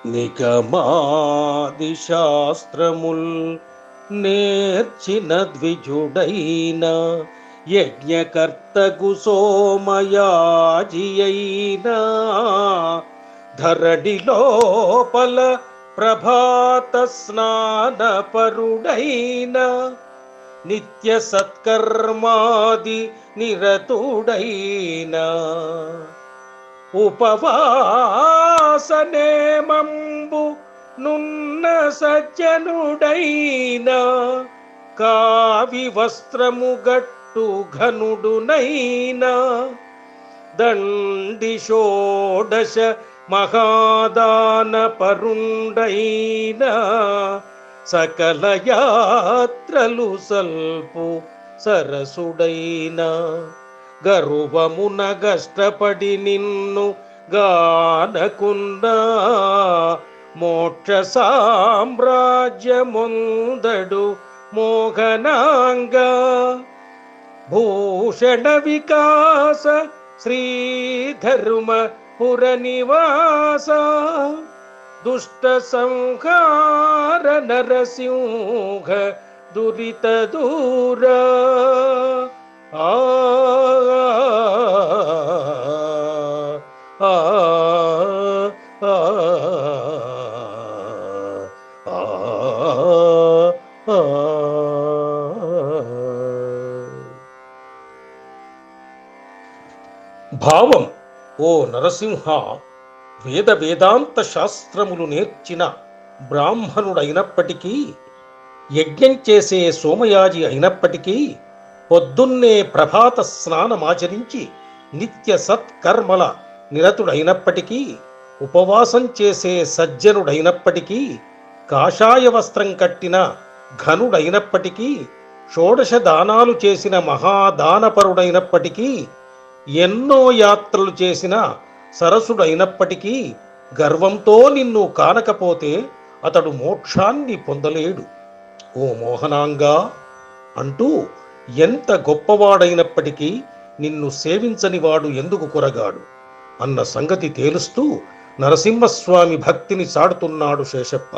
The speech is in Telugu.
నిగమాది శాస్త్రముల్ నేర్చిన ద్విజుడైన యజ్ఞకర్తగు సోమయాజియైనా ధరణి లోపల ప్రభాత స్నానపరుడైన నిత్య సత్కర్మాది నిరతుడైన ఉపవాసనేమంబు నున్న సజ్జనుడైన కావి వస్త్రము గట్టు ఘనుడునైనా దండి షోడశ మహాదాన పరుండైన సకల యాత్రలు సల్పు సరసుడైన గర్వమున గష్టపడి నిన్ను గానకున్నా మోక్ష సామ్రాజ్యముందడు మోహనాంగ భూషణ వికాస శ్రీధర్మ పుర నివాస దుష్ట సంహార నరసింహ దురిత దూర ఆ ఆ ఆ భావం: ఓ నరసింహ, వేద వేదాంత శాస్త్రములు నేర్చిన బ్రాహ్మణుడైనప్పటికీ, యజ్ఞం చేసే సోమయాజి అయినప్పటికీ, పొద్దున్నే ప్రభాత స్నానమాచరించి నిత్య సత్కర్మల నిరతుడైనప్పటికీ, ఉపవాసం చేసే సజ్జనుడైనప్పటికీ, కాషాయ వస్త్రం కట్టిన ఘనుడైనప్పటికీ, షోడశ దానాలు చేసిన మహాదానపరుడైనప్పటికీ, ఎన్నో యాత్రలు చేసిన సరసుడైనప్పటికీ, గర్వంతో నిన్ను కానకపోతే అతడు మోక్షాన్ని పొందలేడు. ఓ మోహనాంగా అంటూ ఎంత గొప్పవాడైనప్పటికీ నిన్ను సేవించని వాడు ఎందుకు కొరగాడు అన్న సంగతి తేలుస్తూ నరసింహస్వామి భక్తిని చాటుతున్నాడు శేషప్ప.